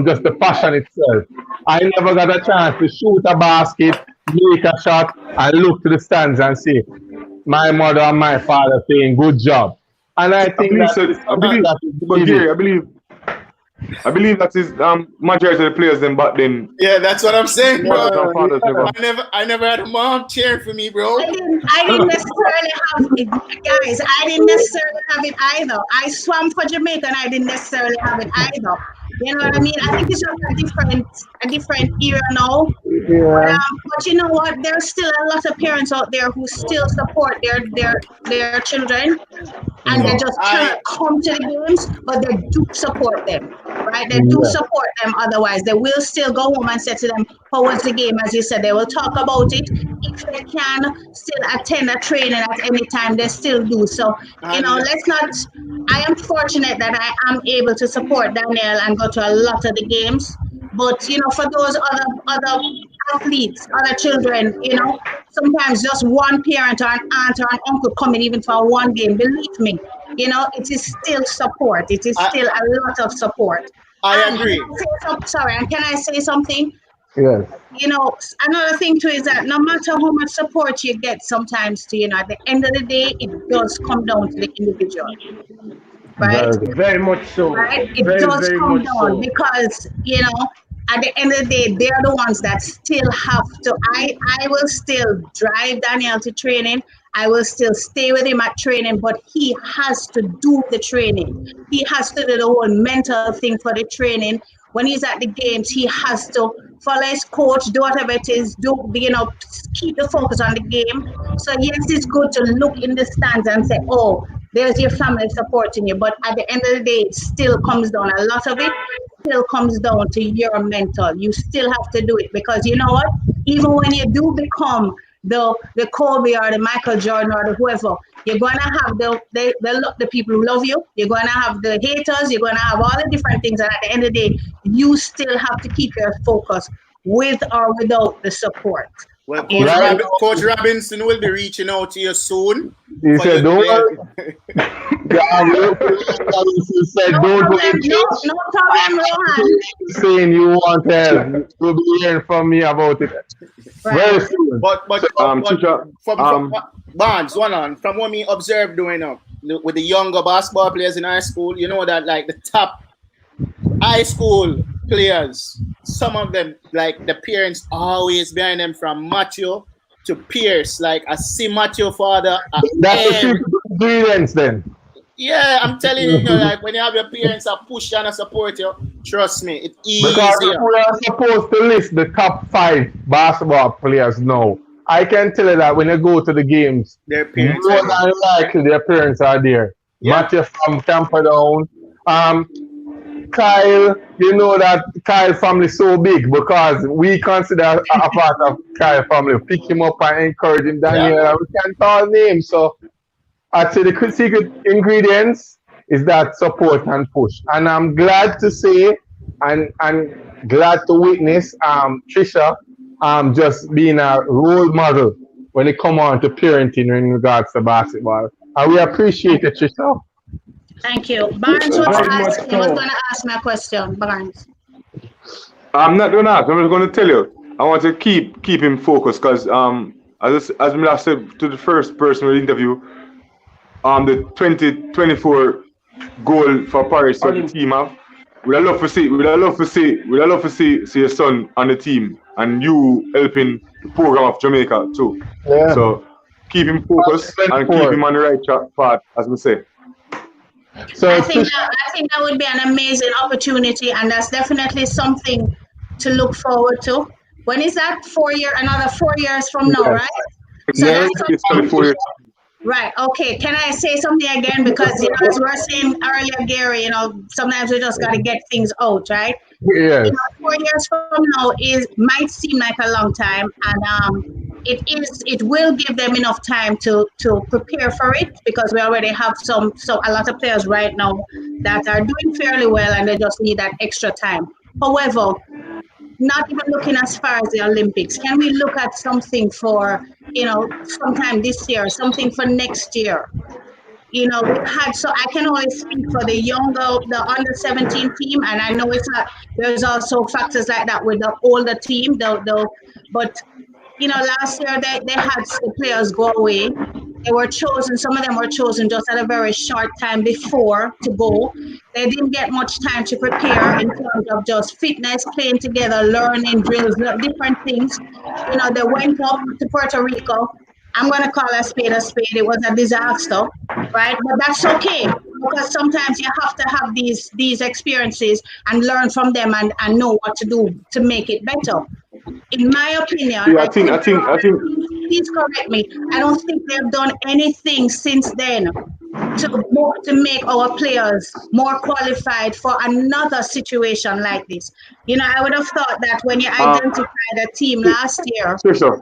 S1: just the passion itself. I never got a chance to shoot a basket, make a shot, and look to the stands and say, my mother and my father saying, good job. And I
S5: I
S1: think
S5: believe
S1: that
S5: so.
S1: is
S5: I
S1: something
S5: believe,
S1: that is
S5: but
S1: needed.
S5: Jerry, I believe that is majority of the players then back then.
S2: Yeah, that's what I'm saying, bro.
S5: Mothers and fathers never.
S2: I never had a mom cheering for me, bro.
S7: I didn't necessarily have it, guys. I didn't necessarily have it either. I swam for Jamaica and I didn't necessarily have it either. You know what I mean? I think it's just a different era now.
S1: Yeah.
S7: But you know what? There's still a lot of parents out there who still support their children, and they just
S2: I
S7: cannot come to the games, but they do support them, right? They do
S1: Yeah.
S7: support them. Otherwise, they will still go home and say to them, "How was the game?" As you said, they will talk about it. If they can still attend a training at any time, they still do. So, you know,
S2: and
S7: let's not. I am fortunate that I am able to support Daniel and go to a lot of the games. But you know, for those other athletes, other children, you know, sometimes just one parent or an aunt or an uncle coming even for one game. Believe me, you know, it is still support. It is
S2: I,
S7: still a lot of support.
S2: I
S7: And
S2: agree.
S7: sorry, and can I say something?
S1: Yes.
S7: You know, another thing too is that no matter how much support you get, sometimes to, you know, at the end of the day, it does come down to the individual, right?
S1: Very good.
S4: Very much so.
S7: Right? It
S4: Very,
S7: does
S4: very
S7: come
S4: much
S7: down
S4: so.
S7: because, you know, at the end of the day, they're the ones that still have to. I will still drive Daniel to training. I will still stay with him at training, but he has to do the training. He has to do the whole mental thing for the training. When he's at the games, he has to follow his coach, do whatever it is, you know, keep the focus on the game. So yes, it's good to look in the stands and say, oh, there's your family supporting you. But at the end of the day, it still comes down. A lot of it still comes down to your mental. You still have to do it because you know what? Even when you do become the Kobe or the Michael Jordan or the whoever, you're gonna have the people who love you. You're gonna have the haters. You're gonna have all the different things. And at the end of the day, you still have to keep your focus with or without the support.
S2: Well,
S7: You know?
S1: Right.
S2: Coach Robinson will be reaching out to you soon.
S1: He
S2: for
S1: said,
S2: you
S1: don't
S2: to
S1: worry. Yeah, he said,
S7: No
S1: don't
S7: problem.
S1: worry.
S7: No problem, Rohan.
S1: Saying you want help. You'll be hearing from me about it very
S7: Right.
S1: soon.
S2: but
S5: Teacher,
S2: from Barnes, one on from what we observed doing up with the younger basketball players in high school, you know that like the top high school players, some of them like the parents always behind them from Matthew to Pierce. Like I see Matthew father.
S1: That's the secret ingredients then.
S2: Yeah, I'm telling you, like when you have your parents that push you and support you, trust me, it's
S1: Because
S2: easier.
S1: we are supposed to list the top 5 basketball players now. I can tell you that when you go to the games,
S2: Their parents
S1: more
S2: are there.
S1: than likely their parents are there.
S2: Yeah.
S1: Matthew from Camperdown. Kyle, you know that Kyle family is so big because we consider a part of Kyle family. Pick him up and encourage him, Daniel.
S2: Yeah.
S1: And we can't call names. So I'd say the secret ingredients is that support and push. And I'm glad to say and glad to witness Tricia just being a role model when it come on to parenting in regards to basketball. And we appreciate it, Tricia.
S7: Thank you. Barnes was
S4: Very much
S7: asking, was
S4: so.
S7: going to ask me a question. Barnes.
S5: I'm not gonna ask. I'm just gonna tell you. I want to keep him focused because as we last said to the first person we interview, the 2024 goal for Paris that the team have. We'd love to see your son on the team and you helping the program of Jamaica too.
S1: Yeah.
S5: So keep him focused and keep him on the right path, as we say.
S1: So
S7: I think that would be an amazing opportunity, and that's definitely something to look forward to. When is that? Another 4 years from now, right? So
S1: Yeah,
S7: that's
S5: It's 24 years.
S7: right. Okay. Can I say something again? Because you know, as we were saying earlier, Gary, you know, sometimes we just got to get things out, right?
S1: yes.
S7: You know, 4 years from now might seem like a long time, and it will give them enough time to prepare for it because we already have a lot of players right now that are doing fairly well and they just need that extra time. However, not even looking as far as the Olympics, can we look at something for, you know, sometime this year, something for next year? you know, we had, so I can only speak for the under 17 team, and I know it's not, there's also factors like that with the older team, but you know, last year they had the players go away. They were chosen, some of them were chosen just at a very short time before to go. They didn't get much time to prepare in terms of just fitness, playing together, learning drills, different things. You know, they went up to Puerto Rico. I'm going to call a spade a spade. It was a disaster, right? But that's okay, because sometimes you have to have these experiences and learn from them and know what to do to make it better. In my opinion,
S5: Yeah, I think.
S7: please correct me. I don't think they've done anything since then to make our players more qualified for another situation like this. You know, I would have thought that when you identified a team last year,
S5: Sure.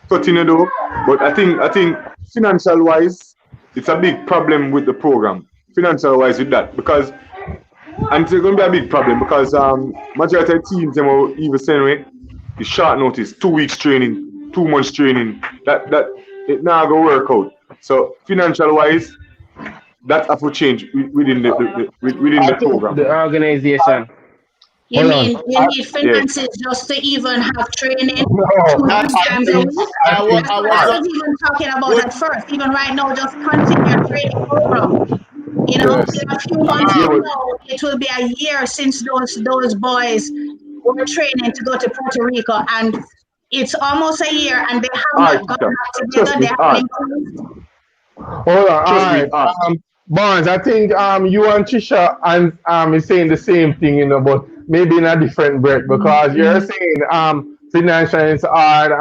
S5: Continue though, but I think financial wise, it's a big problem with the program. Financial wise with that, because and it's going to be a big problem because majority of teams them will even send away the short notice, 2 weeks training, 2 months training. That it now go work out. So financial wise, that have to change within the program.
S4: The organization.
S7: you need finances just to even have training 2 times a week.
S2: I
S7: was even talking about at first. Even right now, just continue your training program. You know, in a few months from now, it will be a year since those boys were training to go to Puerto Rico, and it's almost a year, and they have not gone back together. They haven't improved.
S1: Hold on, all right. Barnes, I think you and Tricia and is saying the same thing, you know, but maybe in a different breath, because you're saying financial is hard.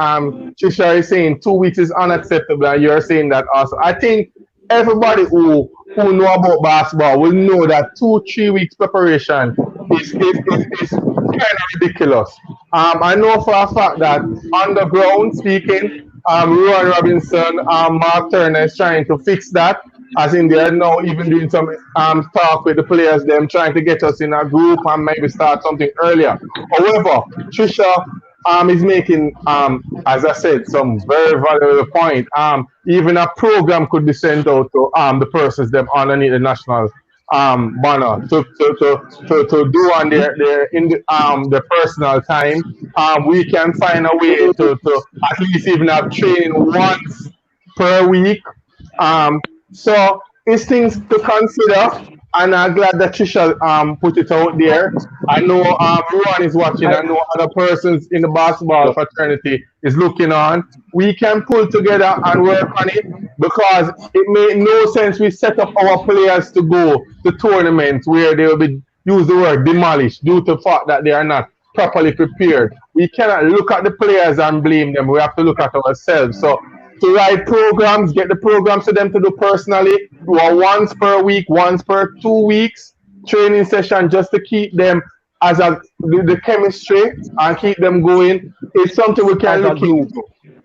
S1: Tricia is saying 2 weeks is unacceptable, and you're saying that also. I think everybody who know about basketball will know that 2-3 weeks preparation is kind of ridiculous. I know for a fact that on the ground speaking, Rowan Robinson, Mark Turner is trying to fix that. As in, they're now even doing some talk with the players, them trying to get us in a group and maybe start something earlier. However, Tricia is making, as I said, some very valuable point. Even a program could be sent out to the persons them underneath the national banner to do on their personal time. We can find a way to at least even have training once per week. So it's things to consider, and I'm glad that Tricia put it out there. I know Rowan is watching. I know other persons in the basketball fraternity is looking on. We can pull together and work on it, because it made no sense we set up our players to go to tournaments where they will be, use the word, demolished due to the fact that they are not properly prepared. We cannot look at the players and blame them. We have to look at ourselves. So to write programs, get the programs to them to do personally, do a once per week, once per 2 weeks training session, just to keep them as the chemistry and keep them going. It's something we can look into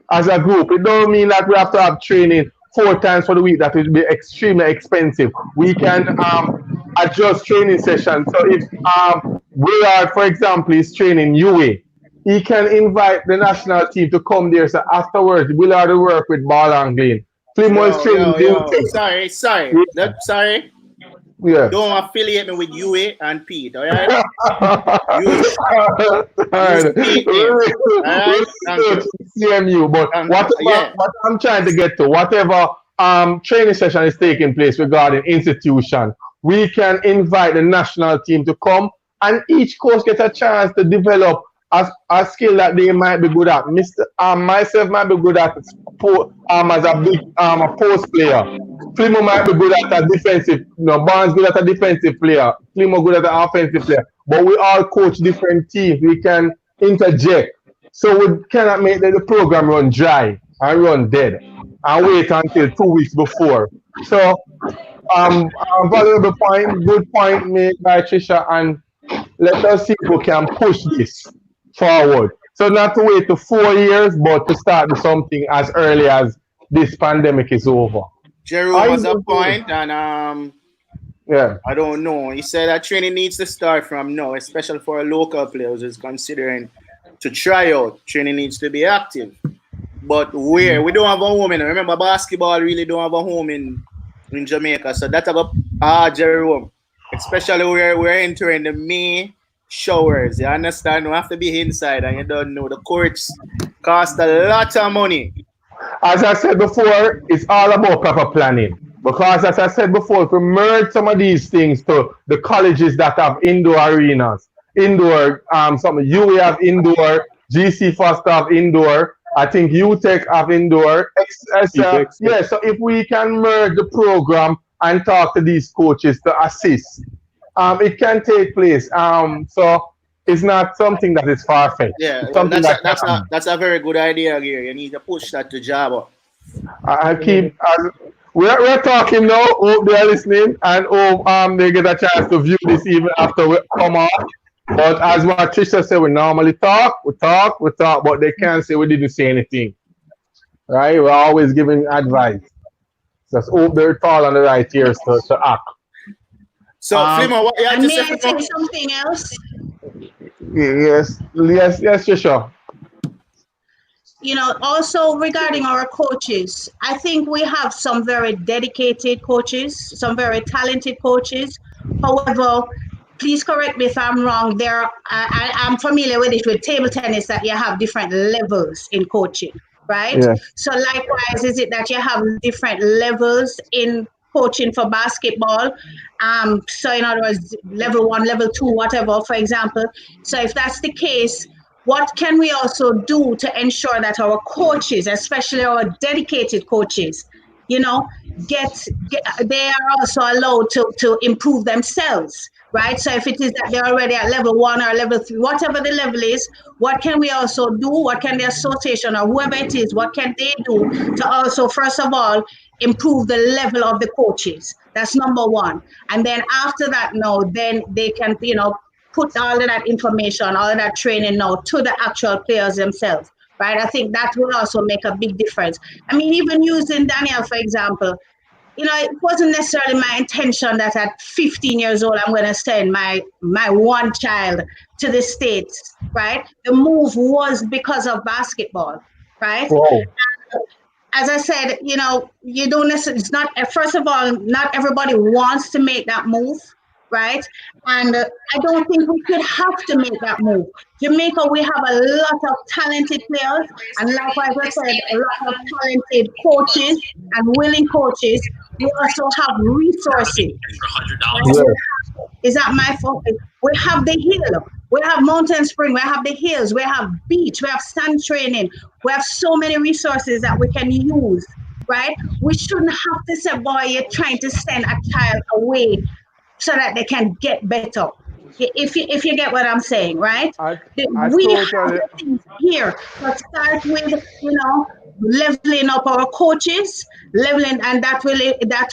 S1: as a group. It don't mean that we have to have training 4 times for the week. That will be extremely expensive. We can adjust training sessions. So if Willard, for example, is training UA, he can invite the national team to come there. So afterwards, Willard will work with ball angling. Plymouth is training.
S2: Sorry.
S1: Yeah.
S2: Don't affiliate me with UA and Pete, all right?
S1: CMU, but what I'm trying to get to, whatever training session is taking place regarding institution, we can invite the national team to come, and each coach gets a chance to develop a skill that they might be good at. Myself might be good at as a big post player. Plimo might be good at a defensive. Barnes good at a defensive player. Plimo good at an offensive player. But we all coach different teams. We can interject. So we cannot make the program run dry and run dead and wait until 2 weeks before. So valuable point, good point made by Tricia, and let us see if we can push this forward. So not to wait to 4 years, but to start something as early as this pandemic is over.
S2: Jerome has a point, and I don't know. He said that training needs to start from now, especially for a local players who's considering to try out. Training needs to be active. But where? We don't have a home in. Remember, basketball really don't have a home in in Jamaica. So that's about Jerome. Especially we're entering the May showers. You understand? We have to be inside, and you don't know the courts cost a lot of money.
S1: As I said before, it's all about proper planning. Because as I said before, if we merge some of these things to the colleges that have indoor arenas, some UWE have indoor, GC Foster have indoor, I think UTech have indoor. Yeah, so if we can merge the program and talk to these coaches to assist, it can take place. So it's not something that is far-fetched.
S2: Yeah, that's a very good idea here. You need to push that to Java.
S1: We're talking now. Hope they are listening, and hope they get a chance to view this even after we come out. But as what Tricia said, we normally talk, but they can't say we didn't say anything. Right? We're always giving advice. Just hope they're tall on the right ears to act.
S2: So, Flima, what you have to
S7: may
S2: say?
S7: I say something else?
S1: Yes, Tricia.
S7: You know, also regarding our coaches, I think we have some very dedicated coaches, some very talented coaches. However, please correct me if I'm wrong. I'm familiar with it with table tennis, that you have different levels in coaching, right?
S1: Yeah.
S7: So likewise, is it that you have different levels in coaching for basketball? So in other words, level 1, level 2, whatever, for example. So if that's the case, what can we also do to ensure that our coaches, especially our dedicated coaches, you know, they are also allowed to improve themselves, right? So if it is that they're already at level 1 or level 3, whatever the level is, what can we also do? What can the association or whoever it is, what can they do to also, first of all, improve the level of the coaches? That's number one. And then after that, then they can, you know, put all of that information, all of that training now to the actual players themselves, right? I think that will also make a big difference. I mean, even using Daniel, for example, you know, it wasn't necessarily my intention that at 15 years old, I'm going to send my one child to the States, right? The move was because of basketball, right?
S1: Whoa.
S7: As I said, you know, you don't necessarily, it's not, first of all, not everybody wants to make that move, right? And I don't think we should have to make that move. Jamaica, we have a lot of talented players, and likewise I said, a lot of talented coaches and willing coaches. We also have resources.
S1: Yeah.
S7: Is that my fault? We have the hill, we have Mountain Spring, we have the hills, we have beach, we have sand training, we have so many resources that we can use, right? We shouldn't have to say, boy, you're trying to send a child away so that they can get better. If you get what I'm saying, right? We have things here. Let's start with, you know, leveling up our coaches, and that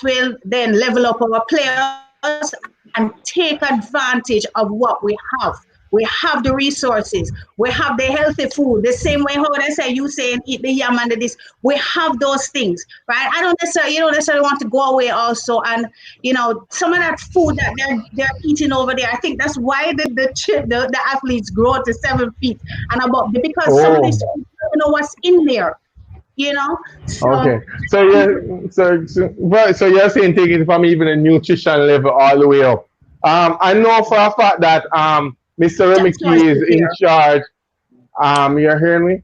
S7: will then level up our players and take advantage of what we have. We have the resources. We have the healthy food. The same way how they say, you say, eat the yam and this. We have those things, right? You don't necessarily want to go away also. And, you know, some of that food that they're eating over there, I think that's why the athletes grow to 7 feet and above, because some of these people don't know what's in there. You know.
S1: Okay. So you're saying taking it from even a nutrition level all the way up. I know for a fact that Mr. Remeke is in charge. You're hearing me?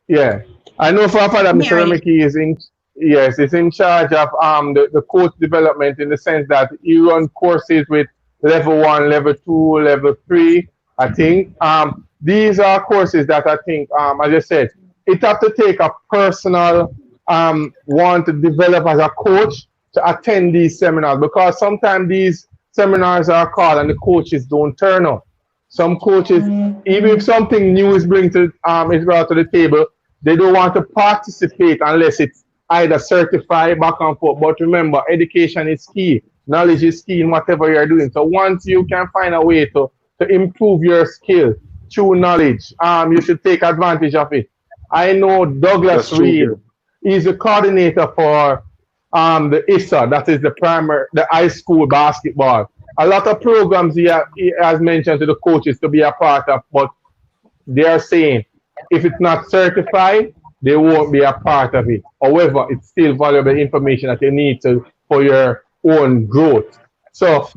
S1: Yeah. I know for a fact that Mr. Remeke is in charge of the coach development, in the sense that he runs courses with level 1, level 2, level 3. I think these are courses that I think, as I said, it have to take a personal want to develop as a coach to attend these seminars, because sometimes these seminars are called and the coaches don't turn up. Some coaches, even if something new is brought to the table, they don't want to participate unless it's either certified back and forth. But remember, education is key. Knowledge is key in whatever you're doing. So once you can find a way to improve your skill through knowledge, you should take advantage of it. I know Douglas Reid, he's the coordinator for the ISA, that is the high school basketball. A lot of programs he has mentioned to the coaches to be a part of, but they are saying if it's not certified, they won't be a part of it. However, it's still valuable information that you need to for your own growth. So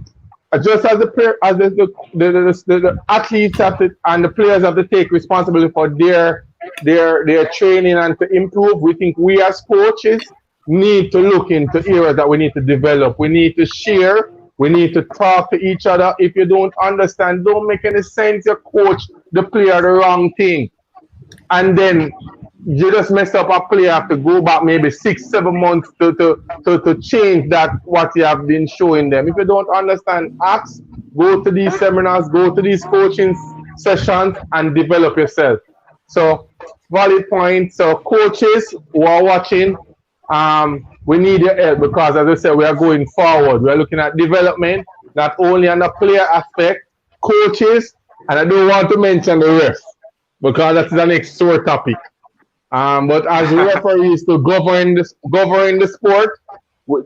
S1: just as the athletes have to, and the players have to take responsibility for their training and to improve, we think we as coaches need to look into areas that we need to develop. We need to share. We need to talk to each other. If you don't understand, don't make any sense. You coach the player the wrong thing, and then you just mess up a player. Have to go back maybe 6-7 months to change that what you have been showing them. If you don't understand, ask. Go to these seminars. Go to these coaching sessions and develop yourself. So valid point. So coaches who are watching, we need your help because, as I said, we are going forward. We are looking at development, not only on the player aspect, coaches, and I don't want to mention the rest because that's the next sore topic. But as referees to govern the sport,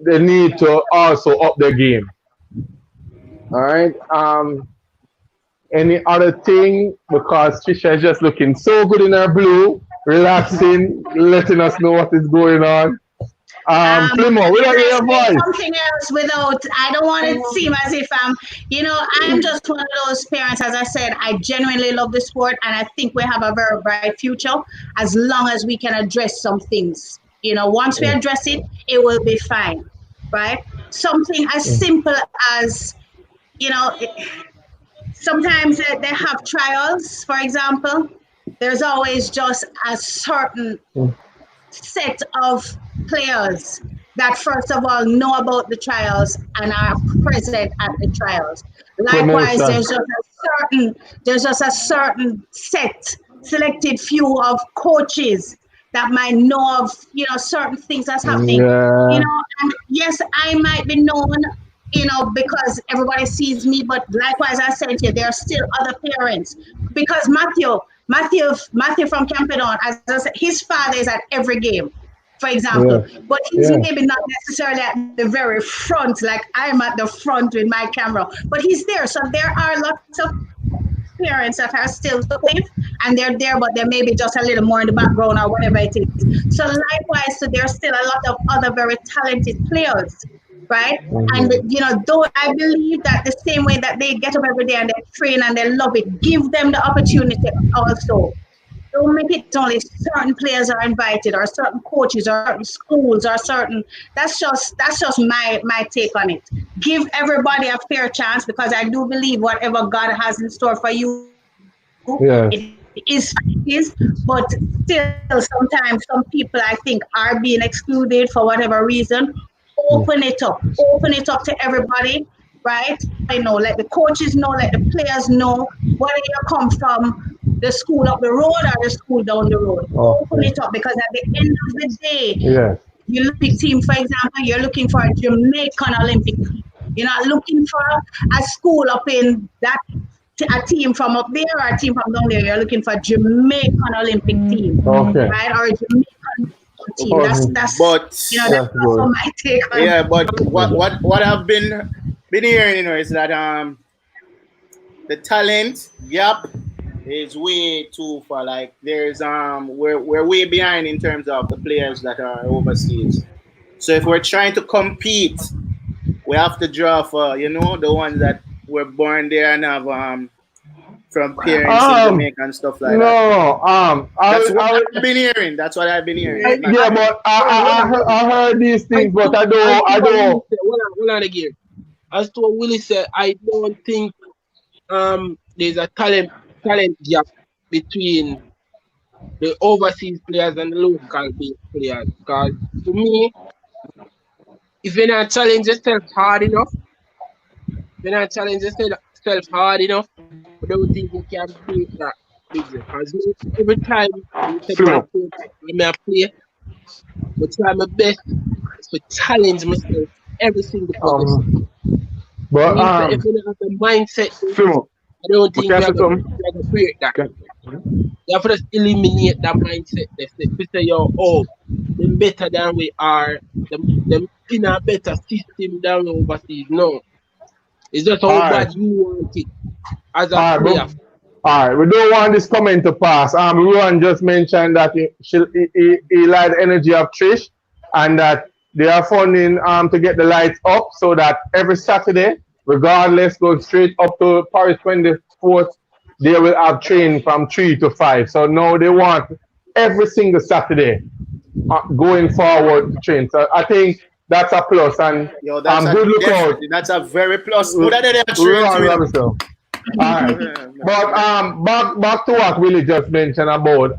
S1: they need to also up their game. All right. Any other thing? Because Tricia is just looking so good in her blue, relaxing, letting us know what is going on. Plimo, we don't hear your voice.
S7: Something else without, I don't want it to seem as if I'm just one of those parents. As I said, I genuinely love the sport and I think we have a very bright future as long as we can address some things. Once we address it, it will be fine, right? Something as simple as, sometimes they have trials, for example. There's always just a certain set of players that first of all know about the trials and are present at the trials. Likewise, there's just a certain selected few of coaches that might know of certain things that's happening. And yes, I might be known because everybody sees me, but likewise I said to you, there are still other parents because Matthew from Camperdown, as I said, his father is at every game, for example, but he's maybe not necessarily at the very front, like I'm at the front with my camera, but he's there. So there are lots of parents that are still live and they're there, but they're maybe just a little more in the background or whatever it is. So likewise, so there's still a lot of other very talented players, right? And though I believe that the same way that they get up every day and they train and they love it, give them the opportunity also. Don't make it only certain players are invited or certain coaches or certain schools or certain. That's just my take on it. Give everybody a fair chance because I do believe whatever God has in store for you, it is. But still, sometimes some people I think are being excluded for whatever reason. Open it up to everybody, right? Let the coaches know, let the players know whether you come from the school up the road or the school down the road. Open it up because at the end of the day, your Olympic team, for example, you're looking for a Jamaican Olympic team. You're not looking for a school up in that, a team from up there or a team from down there. You're looking for a Jamaican Olympic team, right? Or a Jamaican team. That's my take on it.
S2: But what I've been hearing, is that the talent gap is way too far. Like there's we're way behind in terms of the players that are overseas. So if we're trying to compete, we have to draw for the ones that were born there and have from parents in Jamaica and stuff like that. That's what I've been hearing.
S1: But I heard these things, but I don't.
S4: Hold on again. As to what Willie said, I don't think there's a talent gap between the overseas players and the local based players. Because to me, if you're not challenge yourself hard enough, I don't think you can play that business. Because every time you play, I try my best to challenge myself every single progress.
S1: But
S4: if you have the mindset, I don't think you have to create that. You have to just eliminate that mindset. They say, them better than we are. Them in a better system than overseas. No. It's just how bad you want it as a player.
S1: All right, we don't want this comment to pass. Ruan just mentioned that he liked the energy of Trish and that they are funding to get the lights up so that every Saturday, regardless, going straight up to Paris 24th, they will have training from 3 to 5. So now they want every single Saturday going forward to train. So I think that's a plus, and
S2: Yo, that's
S1: good look out.
S2: That's a very plus. Good that they are
S1: Ron
S2: trained.
S1: Robinson. Alright. But back to what Willie just mentioned about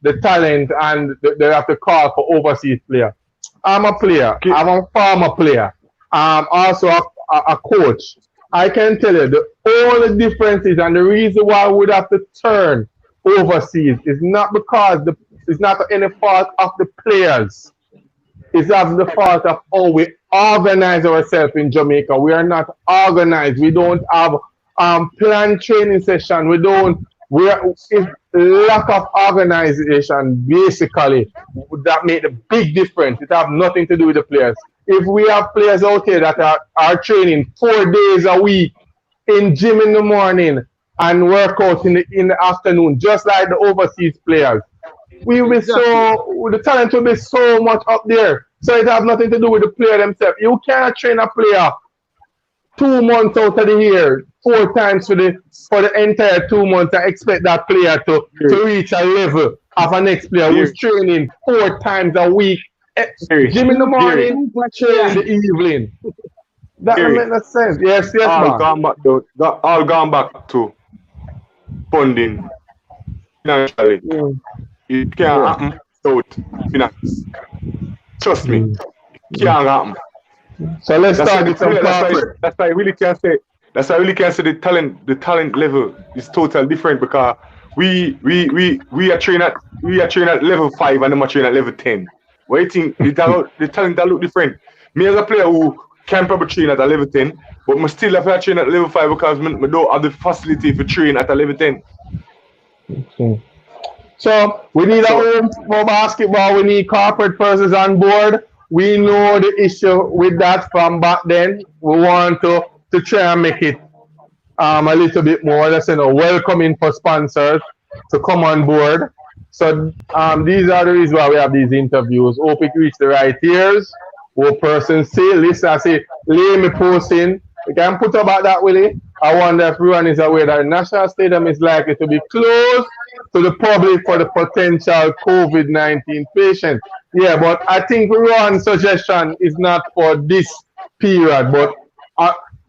S1: the talent and they have to call for overseas player. I'm a player. I'm a former player. Also a coach. I can tell you all the differences and the reason why we would have to turn overseas is not because it's not any fault of the players. It's of the fault of how we organize ourselves in Jamaica. We are not organized. We don't have planned training session. It's lack of organization basically that make the big difference. It have nothing to do with the players. If we have players out here that are training 4 days a week in gym in the morning and work out in the afternoon, just like the overseas players, the talent will be so much up there. So it has nothing to do with the player themselves. You can't train a player 2 months out of the year, 4 times for the entire 2 months and expect that player to reach a level of a next player who's training 4 times a week. Gym in the morning, train in the evening. That doesn't make no sense. Yes,
S5: all gone back to funding financially. It can't happen without finance. Trust me, it can't happen.
S1: So let's start with some corporate.
S5: That's why I really can't say. That's why I really can't say the talent level is totally different because we are trained at level 5 and them are trained at level 10. What you think the talent that look different? Me as a player who can probably train at a level 10, but I still have to train at level 5 because I don't have the facility for train at a level 10.
S1: Okay. So we need a home for basketball. We need corporate persons on board. We know the issue with that from back then. We want to try and make it a little bit more, let's say, welcoming for sponsors to come on board. So these are the reasons why we have these interviews. Hope it reach the right ears. What person say, listen, I say, lay me posting. We can put about that, Willie. I wonder if everyone is aware that the National Stadium is likely to be closed to the public for the potential COVID-19 patient. Yeah, but I think Ron's suggestion is not for this period, but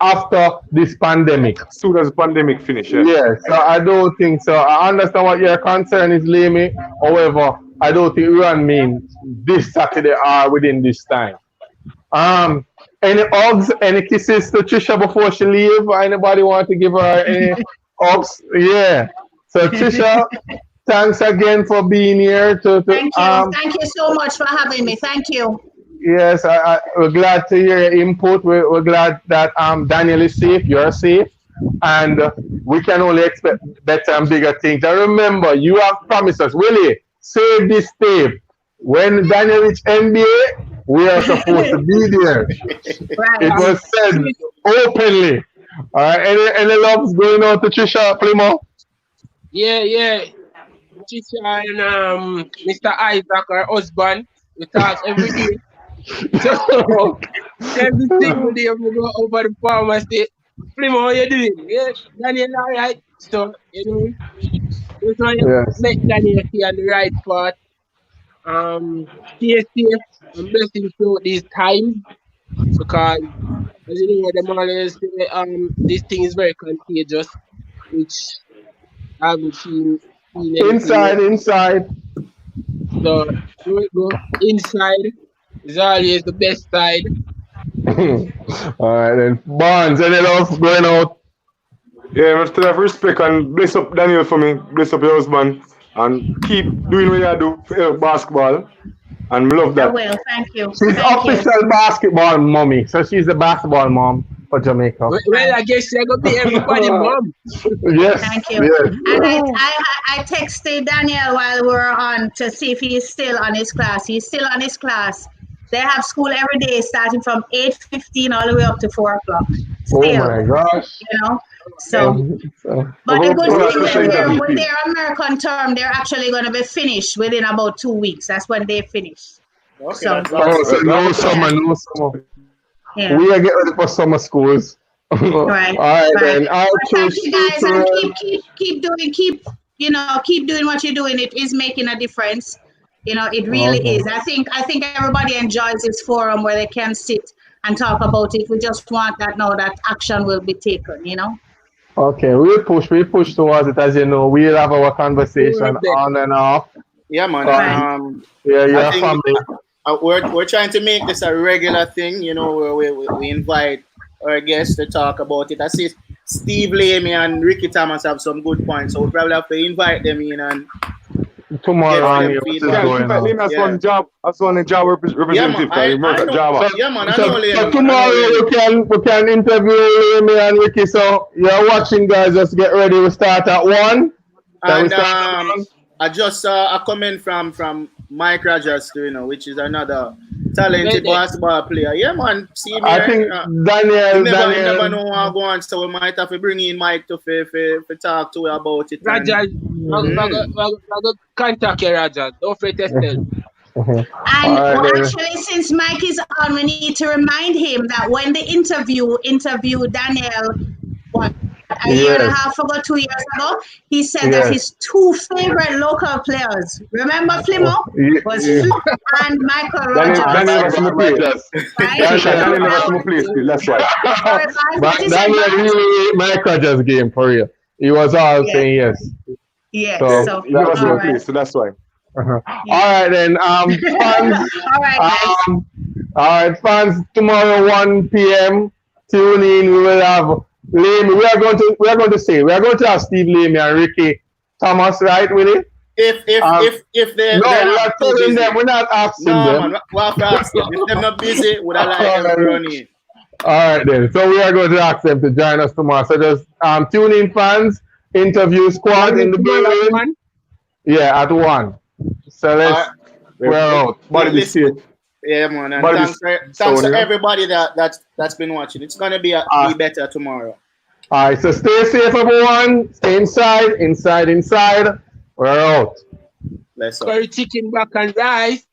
S1: after this pandemic.
S5: As soon as the pandemic finishes.
S1: Yeah, so I don't think so. I understand what your concern is, Lamy. However, I don't think Ron means this Saturday or within this time. Any hugs, any kisses to Tricia before she leave? Anybody want to give her any hugs? Yeah. So Tricia, thanks again for being here.
S7: Thank you. Thank you so much for having me. Thank you.
S1: Yes, we're glad to hear your input. We're glad that Daniel is safe, you're safe, and we can only expect better and bigger things. And remember, you have promised us, Willie, save this tape. When Daniel reaches NBA, we are supposed to be there. Right. It was said openly. All right, any loves going on to Tricia Plymouth?
S4: Yeah. Tricia and Mr. Isaac, our husband, we talk every day. So every single day we go over the farm and say, Plymouth, how you doing? Yes, Daniel, all right. So, just want to make Daniel see on the right path. Stay safe and blessing through these times because, as you know, the always say, this thing is very contagious, which I haven't seen
S1: inside.
S4: So here we go. Inside is always the best side.
S1: All right then. Barnes, any love going out?
S5: Yeah, I still have respect and bless up Daniel for me, bless up your husband, and keep doing what you do for basketball. And love that.
S7: I will, thank you.
S1: She's official basketball mommy, so she's the basketball mom for Jamaica.
S4: Well, I guess she's gonna be everybody's mom.
S1: Yes.
S7: Thank you.
S1: Yes.
S7: And I texted Daniel while we were on to see if he's still on his class. He's still on his class. They have school every day starting from 8:15 all the way up to 4 o'clock. Still,
S1: oh my gosh.
S7: So but the good thing is with their American term, they're actually going to be finished within about 2 weeks. That's when they finish.
S2: Okay,
S7: So,
S2: that's
S1: Oh,
S2: awesome.
S1: so no summer, no summer.
S7: yeah.
S1: We are getting ready for summer schools.
S7: Right.
S1: All right then.
S7: Well, thank you guys, and keep doing what you're doing. It is making a difference. It really
S1: Okay.
S7: is. I think everybody enjoys this forum where they can sit and talk about it. We just want that now that action will be taken.
S1: Okay, we push towards it. As you know, we'll have our conversation on and off.
S2: Yeah, man.
S7: Right.
S2: And
S1: Yeah,
S2: I
S1: your
S2: think
S1: family.
S2: we're trying to make this a regular thing, where we invite our guests to talk about it. I see Steve Lamy and Ricky Thomas have some good points, so we probably have to invite them in and
S1: Tomorrow
S2: get
S1: on
S2: them
S1: here, what is
S2: feedback.
S1: going
S5: Liam
S1: on?
S5: has
S2: Yeah.
S5: one job. That's one job
S2: Yeah,
S5: representative.
S2: man. I know.
S5: Java.
S2: Yeah, man. I
S1: So,
S2: know
S1: so
S2: Lamy, man. I know
S1: tomorrow
S2: Lamy.
S1: we can interview me and Ricky. So you're watching, guys. Just get ready. We start at 1. Can we
S2: And
S1: start at 1?
S2: I just saw a comment from Mike Rogers, which is another talented basketball player. Yeah, man. See me.
S1: I think
S2: You
S1: Daniel.
S2: never know how go on, so we might have to bring in Mike to talk to you about it.
S4: Roger, I contact you, Roger. Don't forget to tell.
S7: And
S1: All right, then.
S7: actually, since Mike is on, we need to remind him that when the interviewed Daniel, what, a year and a
S1: Yes.
S7: half ago, 2 years ago, he said
S1: Yes.
S7: that his two favorite local players, remember Flimo? Was Flip and Michael Rogers.
S5: Daniel never see me play.
S7: Right?
S5: Daniel never see me play still. That's why.
S7: Sorry, Vance,
S1: But
S7: what you said,
S1: Daniel
S7: Vance?
S1: really Mike Rogers game for real. He was all
S7: Yeah.
S1: saying yes.
S7: Yes,
S1: So,
S7: so,
S5: He never see me
S7: all
S5: play,
S7: right.
S5: so that's why.
S1: All right then. Fans.
S7: All right, guys.
S1: All right, fans. Tomorrow 1 p.m. Tune in. We will have Lamy. We are going to have Steve Lamy and Ricky Thomas, right, Willie?
S2: If they
S1: No,
S2: they're
S1: we are
S2: not too
S1: telling
S2: busy.
S1: them. We're not asking
S2: No,
S1: them.
S2: man, we have to ask them. If they're not busy, would I like them to run in?
S1: All right then. So we are going to ask them to join us tomorrow. So just tune in, fans. Interview squad in the building. Yeah, at 1. So we're out.
S5: Body be safe.
S2: Yeah, man. And
S5: Body be
S2: thanks
S5: so,
S2: to
S5: yeah.
S2: everybody that's been watching. It's gonna be better tomorrow.
S1: All right. So stay safe, everyone. Stay inside. We're out.
S2: Let's go.
S4: Curry chicken, back and rice.